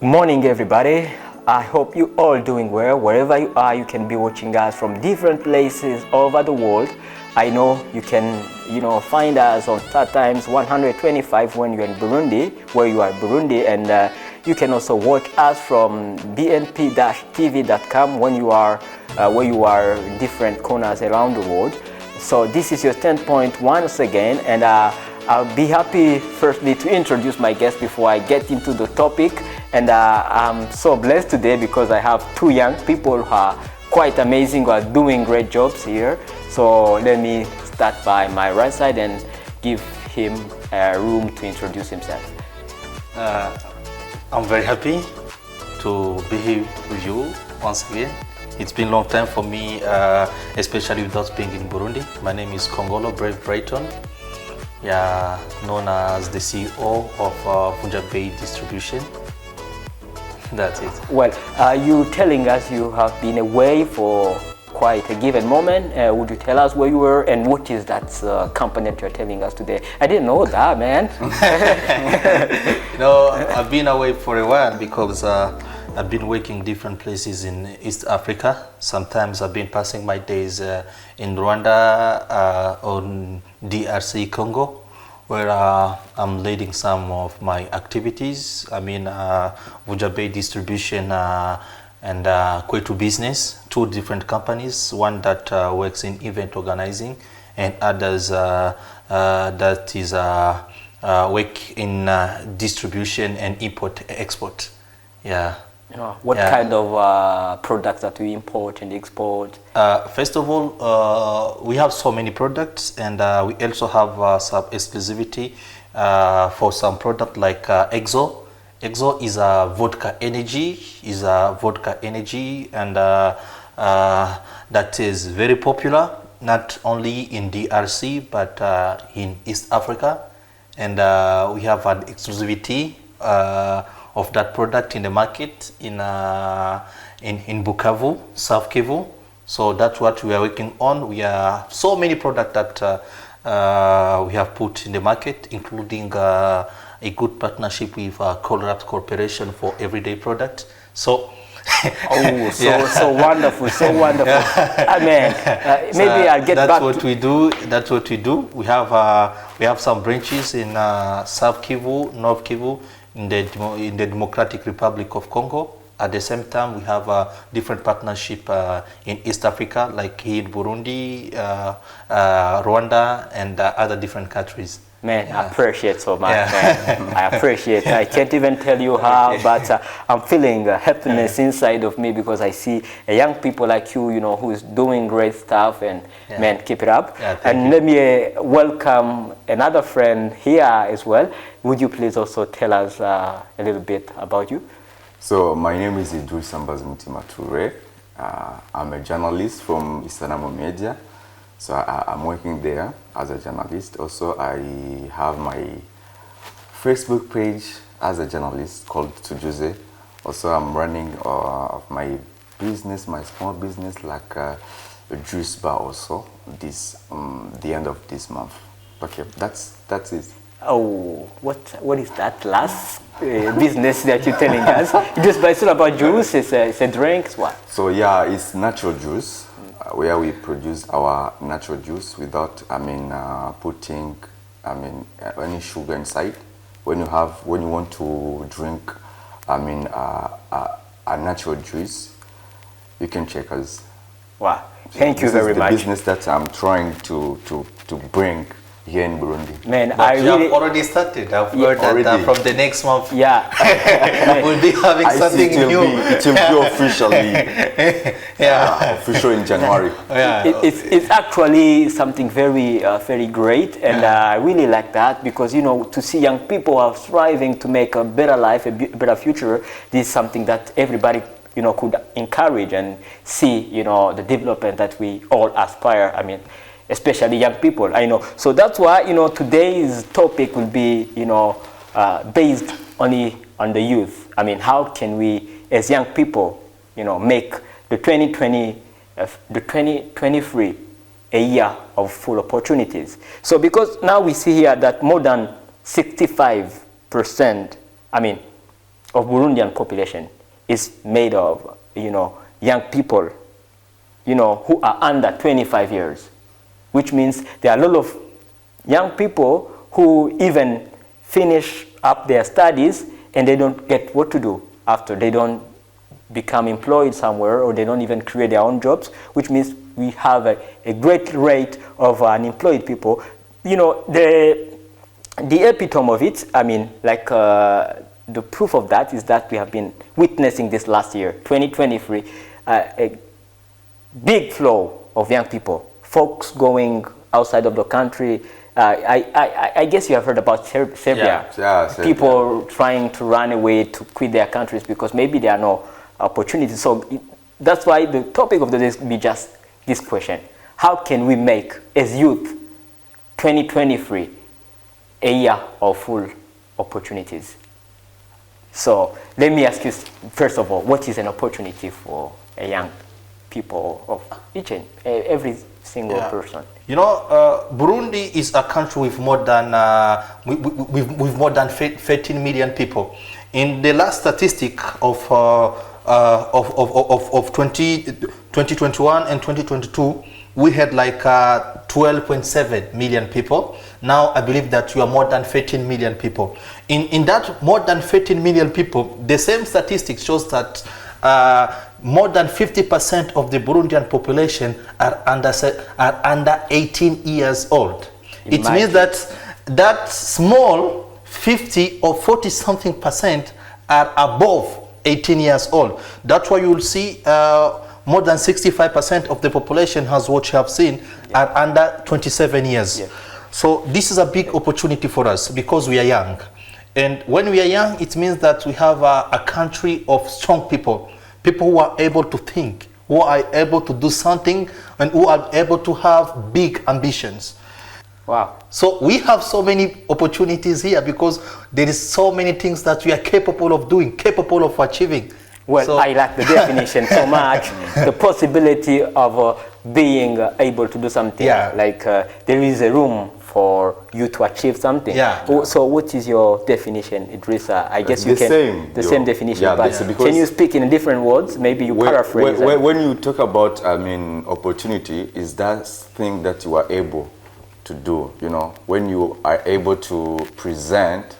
Morning, everybody. I hope you all doing well. Wherever you are, you can be watching us from different places all over the world. I know you can, find us on Star Times 125 when you're in Burundi, where you are in Burundi, and you can also watch us from bnp-tv.com when you are where you are in different corners around the world. So this is your 10 point once again, and I'll be happy firstly to introduce my guest before I get into the topic. And I'm so blessed today because I have two young people who are quite amazing, who are doing great jobs here. So let me start by my right side and give him room to introduce himself. I'm very happy to be here with you once again. It's been a long time for me, especially without being in Burundi. My name is Kongolo Bryton, known as the CEO of Bay Distribution. That's it. Well, you telling us you have been away for quite a given moment. Would you tell us where you were and what is that company that you're telling us today? I didn't know that, man. I've been away for a while because I've been working different places in East Africa. Sometimes I've been passing my days in Rwanda, on DRC Congo, where I'm leading some of my activities. I mean, Bay Distribution and Kwetu Business, two different companies, one that works in event organizing and others that is work in distribution and import-export. What kind of products that we import and export? First of all, we have so many products, and we also have some exclusivity for some product like Exo. Exo is a vodka energy, and that is very popular, not only in DRC but in East Africa, and we have an exclusivity of that product in the market in Bukavu, South Kivu. So that's what we are working on. We have so many products that we have put in the market, including a good partnership with Colruyt Corporation for everyday product. So so wonderful, so wonderful. Maybe I'll get back. That's what we do. That's what we do. We have some branches in South Kivu, North Kivu, in the Democratic Republic of Congo. At the same time, we have a different partnership in East Africa, like here in Burundi, Rwanda, and other different countries. Man, I appreciate so much, man. I appreciate. I can't even tell you how, but I'm feeling happiness inside of me because I see a young people like you, who is doing great stuff, and man, keep it up. And let me welcome another friend here as well. Would you please also tell us a little bit about you? So my name is Idrissa Mbazumutima Toure. I'm a journalist from Isanamo Media. So I'm working there as a journalist. Also, I have my Facebook page as a journalist called Tujuze. Also, I'm running my business, my small business, like a juice bar also, the end of this month. Okay, that's it. Oh, what is that last business that you're telling us? Just by saying about juice, it's a drink, what? So yeah, it's natural juice, where we produce our natural juice without, putting, any sugar inside. When you want to drink, a natural juice, you can check us. Wow, thank you very much. This is the business that I'm trying to bring here in Burundi. Man, but you have already started. I've heard that from the next month. We'll be having something new. It will be officially official in January. It's actually something very very great, and I really like that because to see young people are striving to make a better life, a better future. This is something that everybody could encourage and see the development that we all aspire. Especially young people, I know. So that's why, today's topic will be, based only on the youth. How can we, as young people, make the 2023 a year of full opportunities. So because now we see here that more than 65%, of Burundian population is made of, young people, who are under 25 years, which means there are a lot of young people who even finish up their studies and they don't get what to do after. They don't become employed somewhere, or they don't even create their own jobs, which means we have a great rate of unemployed people. The epitome of it, the proof of that is that we have been witnessing this last year, 2023, a big flow of young people, folks going outside of the country. I guess you have heard about Serbia. Yeah, people trying to run away to quit their countries because maybe there are no opportunities. So that's why the topic of the day will be just this question: how can we make, as youth, 2023 a year of full opportunities? So let me ask you, first of all, what is an opportunity for a young people of each and every single person? Burundi is a country with more than with more than 13 million people. In the last statistic of 2021 and 2022, we had like 12.7 million people. Now I believe that you are more than 13 million people. In that more than 13 million people, the same statistics shows that more than 50% of the Burundian population are under 18 years old. Imagine. It means that small 50 or 40 something percent are above 18 years old. That's why you will see more than 65% of the population, as what you have seen, are under 27 years. Yeah. So this is a big opportunity for us because we are young. And when we are young, it means that we have a country of strong people. People who are able to think, who are able to do something, and who are able to have big ambitions. Wow. So we have so many opportunities here because there is so many things that we are capable of doing, capable of achieving. Well, so I like the definition so much. The possibility of being able to do something. Yeah. Like there is a room for you to achieve something. Yeah. So what is your definition, Idrissa? I guess you can... Same definition, yeah, but can you speak in different words? Maybe you paraphrase. When you talk about, opportunity, is that thing that you are able to do, when you are able to present,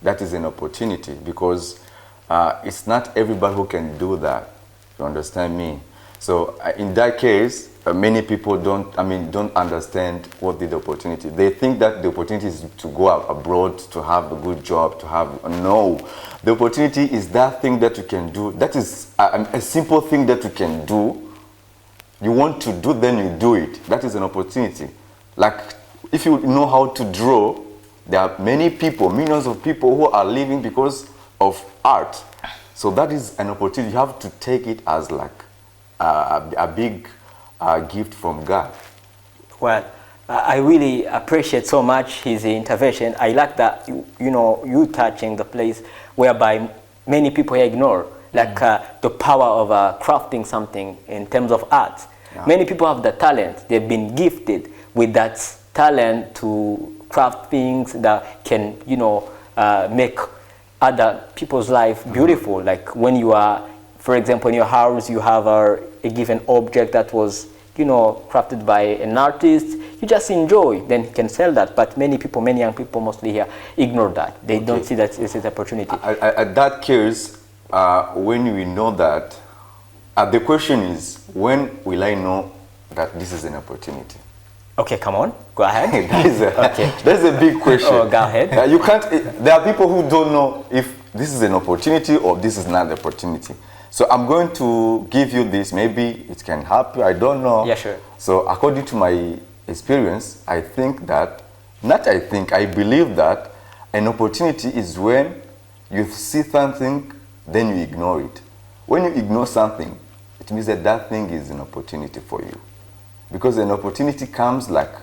that is an opportunity, because it's not everybody who can do that. You understand me? So in that case, many people don't understand what the opportunity. They think that the opportunity is to go abroad, to have a good job, to have no. The opportunity is that thing that you can do. That is a simple thing that you can do. You want to do, then you do it. That is an opportunity. Like if you know how to draw, there are many people, millions of people who are living because of art. So that is an opportunity. You have to take it as like a big gift from God. Well, I really appreciate so much his intervention. I like that you touching the place whereby many people ignore, like the power of crafting something in terms of art. Yeah. Many people have the talent. They've been gifted with that talent to craft things that can make other people's life beautiful. Like when you are, for example, in your house, you have a given object that was, crafted by an artist. You just enjoy, then you can sell that. But many young people mostly here ignore that. They don't see that as an opportunity. At that case, when we know that, the question is, when will I know that this is an opportunity? Okay, come on, go ahead. That's a big question. Oh, go ahead. You can't. There are people who don't know if this is an opportunity or this is not an opportunity. So I'm going to give you this. Maybe it can help you. I don't know. Yeah, sure. So according to my experience, I believe that an opportunity is when you see something, then you ignore it. When you ignore something, it means that thing is an opportunity for you. Because an opportunity comes like,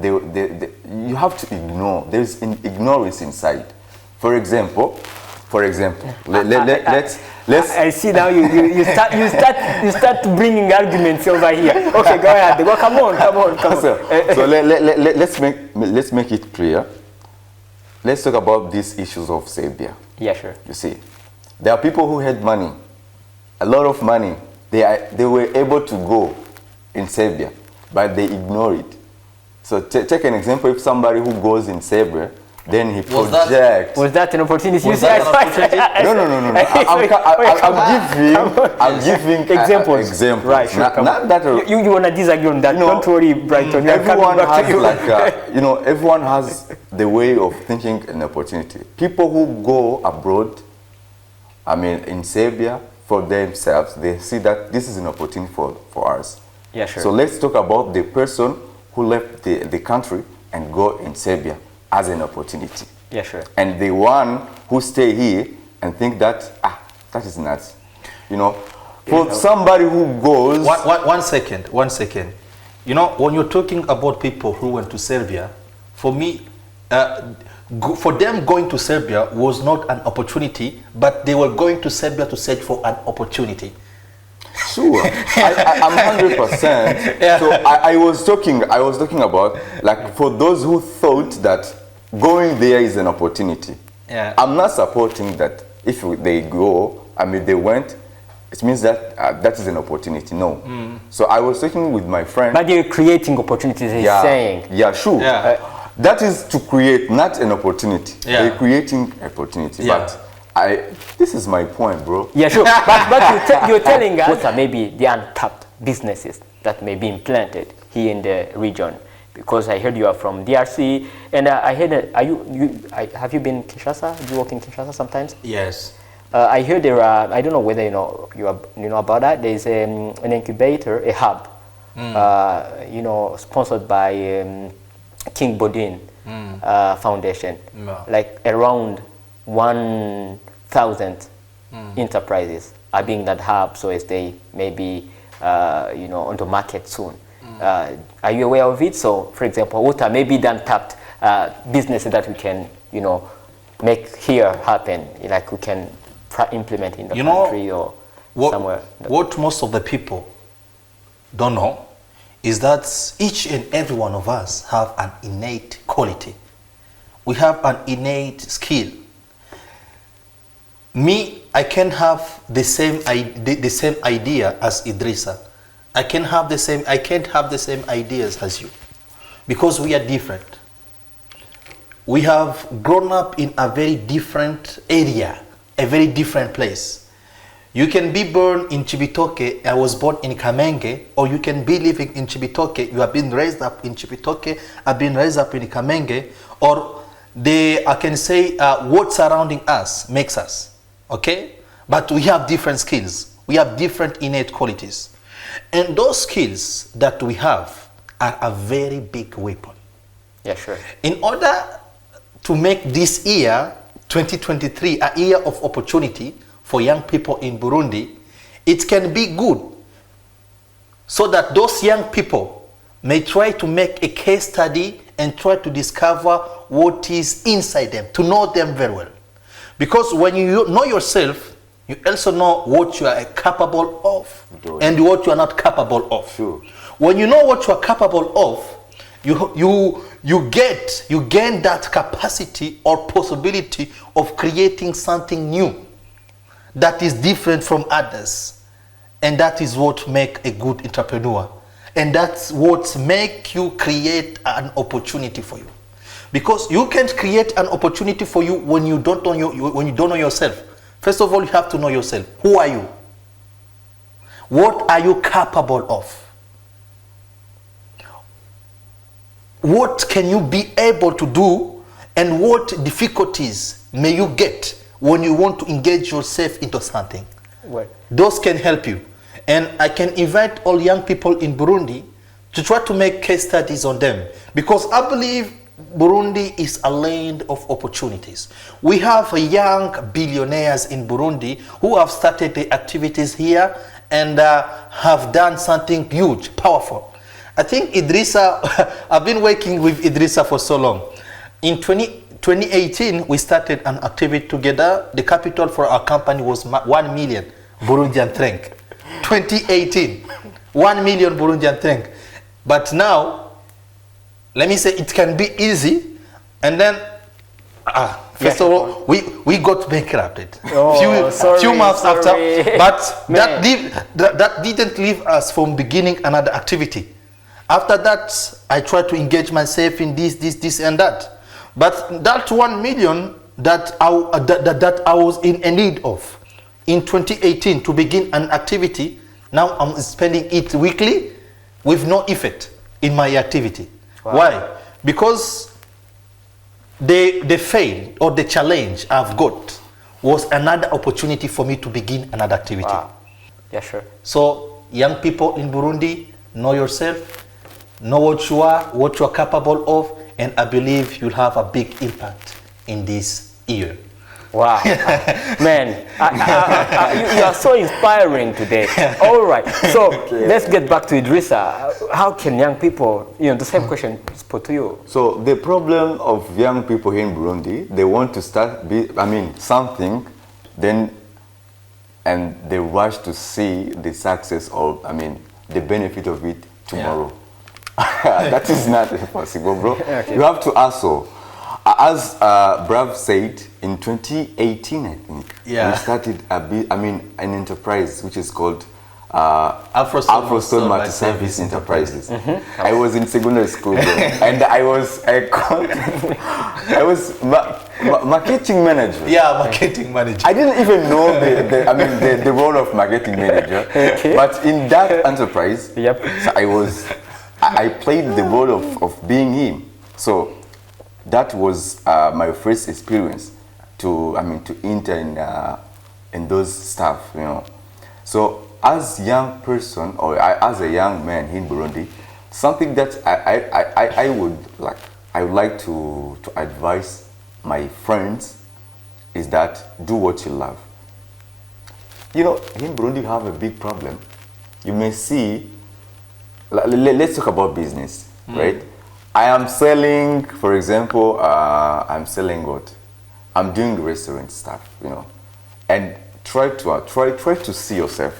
you have to ignore. There's ignorance inside. For example, let's. I see now you start bringing arguments over here. Okay, go ahead. Well, come on. So let's make it clear. Let's talk about these issues of Serbia. Yeah, sure. You see, There are people who had money, a lot of money. They were able to go in Serbia, but they ignore it. So take an example, if somebody who goes in Serbia, then he projects. Was that an opportunity? No. I'm giving examples. Examples. Right, sure, not that. You want to disagree on that? Don't worry, Bryton. Everyone has everyone has the way of thinking an opportunity. People who go abroad, I mean, in Serbia, for themselves, they see that this is an opportunity for us. Yeah, sure. So let's talk about the person who left the country and go in Serbia as an opportunity. Yeah, sure. And the one who stay here and think that, that is nuts. For somebody who goes... One second. When you're talking about people who went to Serbia, for me, for them going to Serbia was not an opportunity, but they were going to Serbia to search for an opportunity. Sure, I'm 100%. Yeah. So I was talking about, like, for those who thought that going there is an opportunity. Yeah. I'm not supporting that. If they go, they went, it means that that is an opportunity. No. So I was talking with my friend. But you're creating opportunities, he's saying. Yeah, sure. Yeah. That is to create, not an opportunity. Yeah. They're creating opportunity. Yeah. But this is my point, bro. Yeah, sure. but you're telling us what are maybe the untapped businesses that may be implanted here in the region. Because I heard you are from DRC, and I heard have you been in Kinshasa? Do you work in Kinshasa sometimes? Yes. I heard there are, I don't know whether you know about that. There's an incubator, a hub, sponsored by King Bodin Foundation. No. Like around 1,000 enterprises are being that hub, so as they may be on the market soon. Are you aware of it? So, for example, what are maybe the untapped businesses that we can, make here happen, like we can implement in the country or somewhere? What most of the people don't know is that each and every one of us have an innate quality. We have an innate skill. Me, I can have the same idea as Idrissa. I can't have the same ideas as you, because we are different. We have grown up in a very different area, a very different place. You can be born in Cibitoke, I was born in Kamenge, or you can be living in Cibitoke, you have been raised up in Cibitoke, I've been raised up in Kamenge, or I can say what surrounding us makes us, okay? But we have different skills, we have different innate qualities. And those skills that we have are a very big weapon. Yeah, sure. In order to make this year, 2023, a year of opportunity for young people in Burundi, it can be good so that those young people may try to make a case study and try to discover what is inside them, to know them very well. Because when you know yourself, you also know what you are capable of and what you are not capable of. Sure. When you know what you are capable of, you gain that capacity or possibility of creating something new that is different from others. And that is what makes a good entrepreneur. And that's what makes you create an opportunity for you. Because you can't create an opportunity for you when you don't know yourself. First of all, you have to know yourself. Who are you? What are you capable of? What can you be able to do, and what difficulties may you get when you want to engage yourself into something? Well, those can help you. And I can invite all young people in Burundi to try to make case studies on them, because I believe Burundi is a land of opportunities. We have young billionaires in Burundi who have started the activities here and have done something huge, powerful. I think Idrissa, I've been working with Idrissa for so long. In 2018, we started an activity together. The capital for our company was 1 million Burundian franc. 2018, 1 million Burundian franc. But now, let me say it can be easy, and then First of all, we got bankrupted. Oh, few months sorry. after, but Man. that didn't leave us from beginning another activity. After that, I tried to engage myself in this and that. But that 1 million that I was in need of in 2018 to begin an activity, now I'm spending it weekly with no effect in my activity. Wow. Why? Because the fail or the challenge I've got was another opportunity for me to begin another activity. Wow. Yeah, sure. So young people in Burundi, know yourself, know what you are capable of, and I believe you'll have a big impact in this year. Wow, man, you are so inspiring today. All right, so let's get back to Idrissa. How can young people, the same question is put to you. So the problem of young people here in Burundi, they want to start, something, then, and they rush to see the success or, the benefit of it tomorrow. Yeah. That is not possible, bro. Okay. You have to hustle. As Brav said, in 2018, I think, we started an enterprise which is called Afro-Stone Multi-Service Enterprises. I was in secondary school, bro, and I was marketing manager. Yeah, marketing manager. I didn't even know the role of marketing manager. Okay. But in that enterprise, so I played the role of being him. So that was my first experience to enter in those stuff, So as young person or as a young man in Burundi, something that I would like to advise my friends is that do what you love. In Burundi you have a big problem. You may see, let's talk about business, right? I am selling, for example, I'm selling what? I'm doing restaurant stuff, and try to see yourself.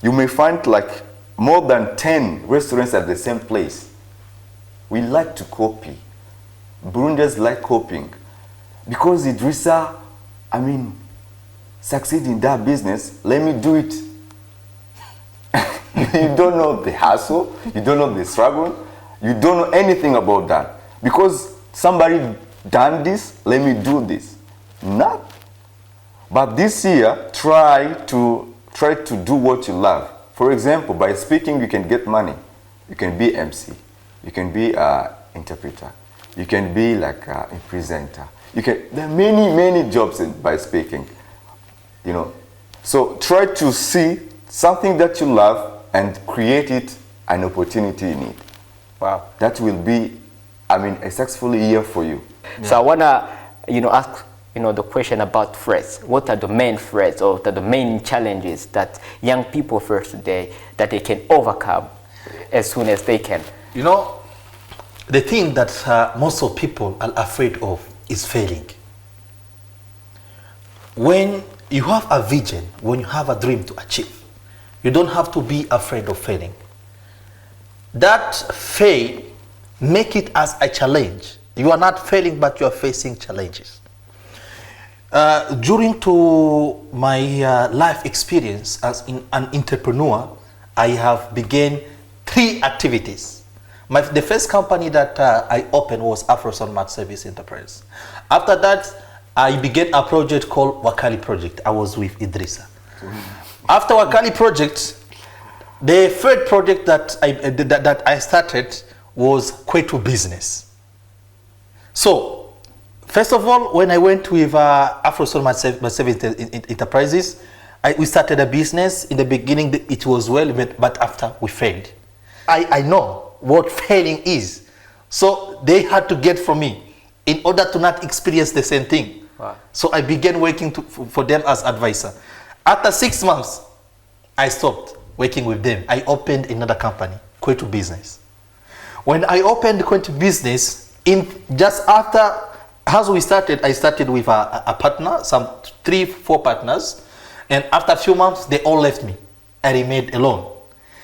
You may find like more than 10 restaurants at the same place. We like to copy. Burundians like copying. Because Idrissa, succeed in that business, let me do it. You don't know the hustle, you don't know the struggle, you don't know anything about that. Because somebody done this, let me do this. Not. But this year, try to do what you love. For example, by speaking, you can get money. You can be MC. You can be an interpreter. You can be like a presenter. There are many jobs by speaking. So try to see something that you love and create it an opportunity in it. Wow. That will be, a successful year for you. Yeah. So I wanna, ask, the question about threats. What are the main threats or the main challenges that young people face today that they can overcome as soon as they can? The thing that most of people are afraid of is failing. When you have a vision, when you have a dream to achieve, you don't have to be afraid of failing. That fail, make it as a challenge. You are not failing, but you are facing challenges. During to my life experience as an entrepreneur, I have began 3 activities. The first company that I opened was Afro-Stone Multi-Service Enterprise. After that, I began a project called Wakali Project. I was with Idrissa. After Wakali Project, the third project that I started was Kwetu Business. So, first of all, when I went with Afro-Stone Multi-Service Enterprises, we started a business. In the beginning, it was well, but after we failed. I know what failing is. So they had to get from me in order to not experience the same thing. Wow. So I began working for them as advisor. After 6 months, I stopped working with them. I opened another company, Kwetu Business. When I opened Kwetu Business, just after, as we started, I started with a partner, some 3-4 partners, and after a few months, they all left me. I remained alone.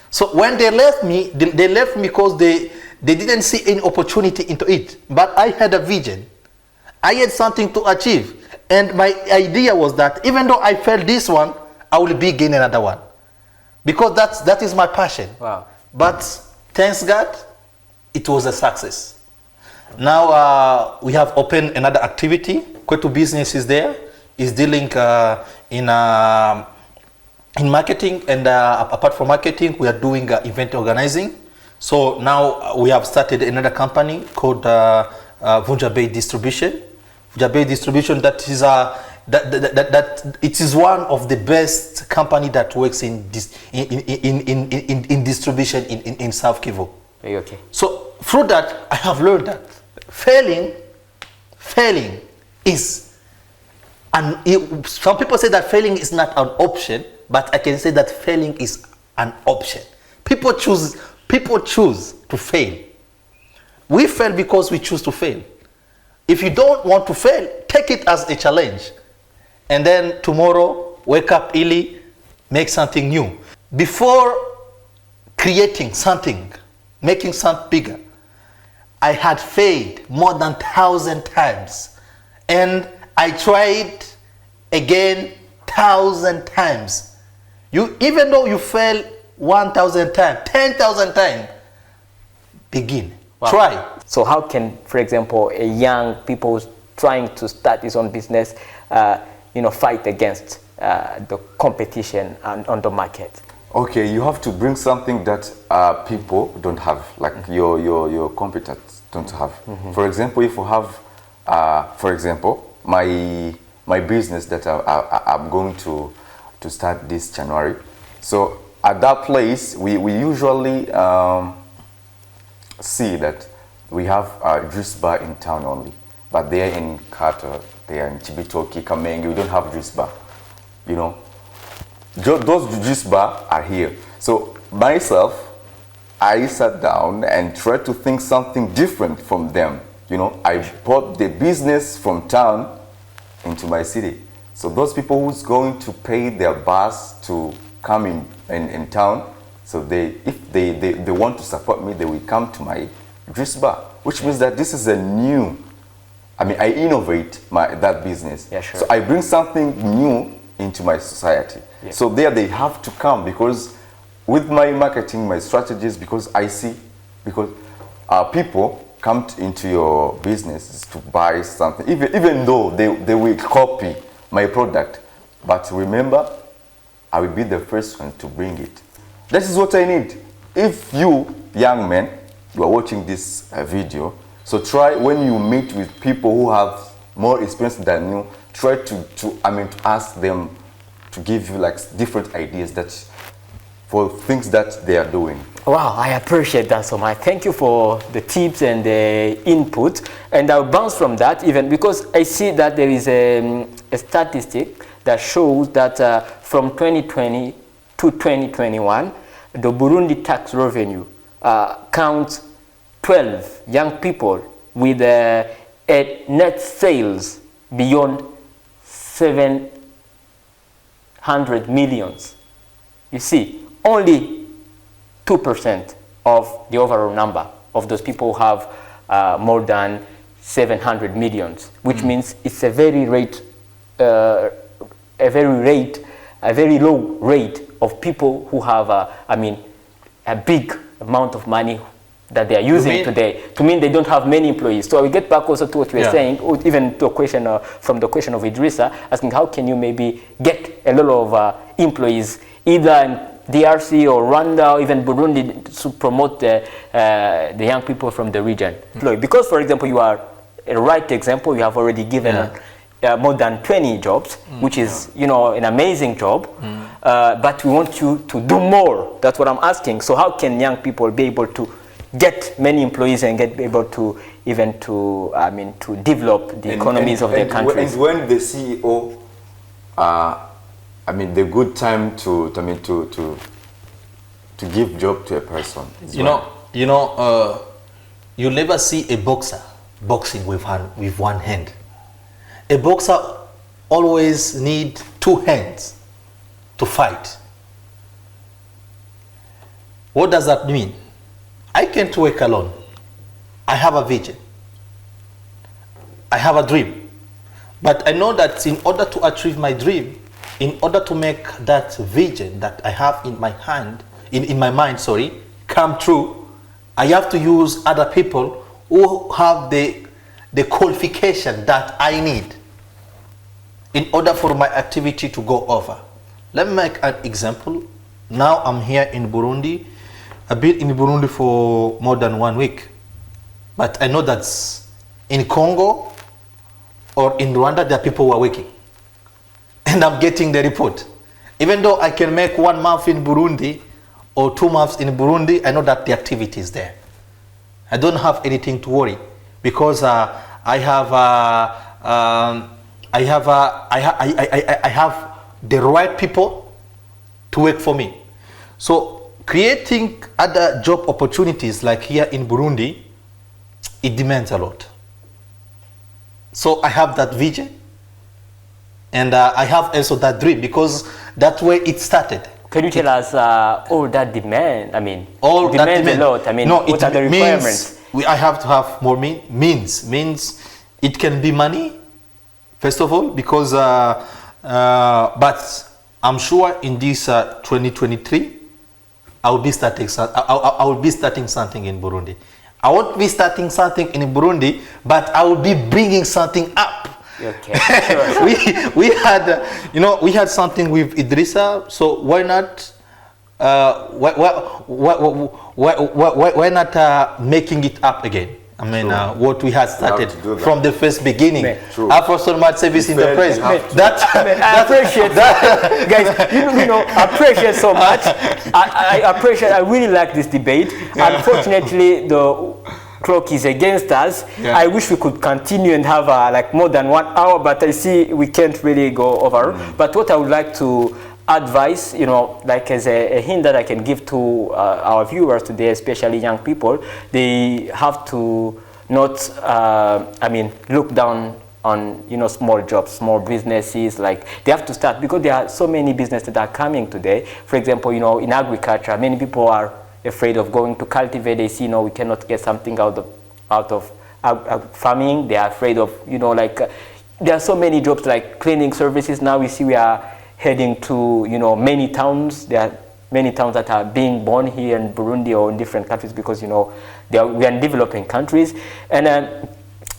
So when they left me because they didn't see any opportunity into it. But I had a vision. I had something to achieve. And my idea was that even though I failed this one, I will begin another one. Because that is my passion. Wow. But thanks God, it was a success. Now we have opened another activity. Kwetu Business is there. Is dealing in marketing, and apart from marketing, we are doing event organizing. So now we have started another company called Vunja Bay Distribution. Vunja Bay Distribution, that is that it is one of the best company that works in distribution in South Kivu. Okay. So through that, I have learned that failing is, and some people say that failing is not an option, but I can say that failing is an option. People choose to fail. We fail because we choose to fail. If you don't want to fail, take it as a challenge. And then tomorrow, wake up early, make something new. Before creating something, making something bigger, I had failed more than 1,000 times. And I tried again 1,000 times. Even though you fail 1,000 times, 10,000 times, begin. Wow. Try. So how can, for example, a young people trying to start his own business, fight against the competition on the market? Okay, you have to bring something that people don't have, like your competitors don't have. For example, if you have, my business that I'm going to start this January. So at that place, we usually see that we have juice bar in town only, but they are in Carter, they are in Chibitoki, Kamenge. We don't have juice bar. Those juice bar are here. So myself, I sat down and tried to think something different from them. I brought the business from town into my city. So those people who's going to pay their bus to come in town, so if they want to support me, they will come to my juice bar, which means that this is a new, I innovate that business. Yeah, sure. So I bring something new into my society. Yeah. So there they have to come, because with my marketing, my strategies, because people come into your business to buy something, even though they will copy my product. But remember, I will be the first one to bring it. That is what I need. If you, young men, you are watching this video, so try, when you meet with people who have more experience than you, try to ask them to give you different ideas for things that they are doing. Wow, I appreciate that so much. Thank you for the tips and the input. And I'll bounce from that, even because I see that there is a statistic that shows that from 2020 to 2021, the Burundi tax revenue counts 12 young people with a net sales beyond 700 millions. You see, only 2% of the overall number of those people have more than 700 millions, which means it's a very low rate of people who have a big amount of money that they are using today. To mean they don't have many employees. So I will get back also to what you were saying, or even to a question from the question of Idrissa, asking how can you maybe get a lot of employees either in DRC or Rwanda or even Burundi to promote the young people from the region. Because, for example, you are a right example, you have already given more than 20 jobs, which is, an amazing job. But we want you to do more. That's what I'm asking. So how can young people be able to get many employees and get able to even to develop the economies of their countries? And when the CEO, the good time to give job to a person. You never see a boxer boxing with one hand. A boxer always need two hands to fight. What does that mean? I can't work alone. I have a vision. I have a dream. But I know that in order to achieve my dream, in order to make that vision that I have in my hand, in my mind, sorry, come true, I have to use other people who have the qualification that I need in order for my activity to go over. Let me make an example. Now I'm here in Burundi. I've been in Burundi for more than 1 week. But I know that in Congo or in Rwanda, there are people who are working. And I'm getting the report. Even though I can make 1 month in Burundi or 2 months in Burundi, I know that the activity is there. I don't have anything to worry because I have the right people to work for me. So creating other job opportunities like here in Burundi, it demands a lot. So I have that vision and I have also that dream because that's where it started. Can you tell us all that demand? I mean, all demand that demand. A lot. I mean, no, what are the requirements? I have to have more means. Means it can be money, first of all, because but I'm sure in this 2023, I will be starting something in Burundi. I won't be starting something in Burundi, but I will be bringing something up. Okay. Sure. we had we had something with Idrissa, so why not why not making it up again? I mean, what we had started from the first beginning. Afro Smart Service in the press. I appreciate that, guys. You know, I appreciate so much. I appreciate. I really like this debate. Unfortunately, the clock is against us. I wish we could continue and have like more than 1 hour, but I see we can't really go over. But what I would like to advise, like as a hint that I can give to our viewers today, especially young people, they have to not, look down on, small jobs, small businesses. Like they have to start, because there are so many businesses that are coming today. For example, in agriculture, many people are afraid of going to cultivate. They see, we cannot get something out of farming. They are afraid of, there are so many jobs like cleaning services. Now we see we are heading to, many towns. There are many towns that are being born here in Burundi or in different countries because, we are in developing countries. And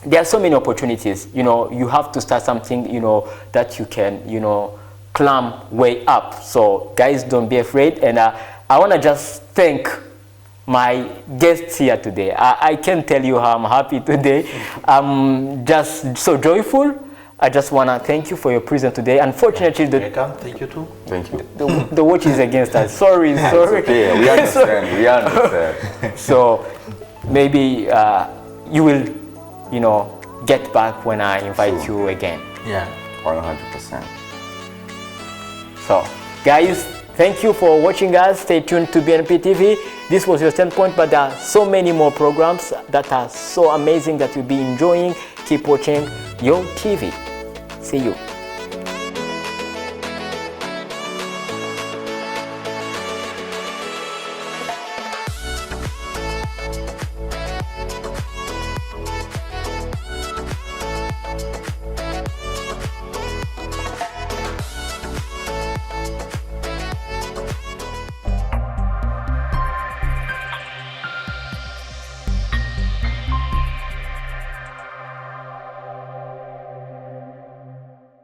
there are so many opportunities. You have to start something, that you can, climb way up. So guys, don't be afraid. And I want to just thank my guests here today. I can't tell you how I'm happy today. I'm just so joyful. I just want to thank you for your presence today. Unfortunately, thank you too. Thank you. The watch is against us. Sorry. Okay, we understand. We understand. So maybe you will, get back when I invite you again. Yeah, 100%. So, guys, thank you for watching us. Stay tuned to BNP TV. This was your standpoint, but there are so many more programs that are so amazing that you'll be enjoying. Keep watching Yo TV. See you.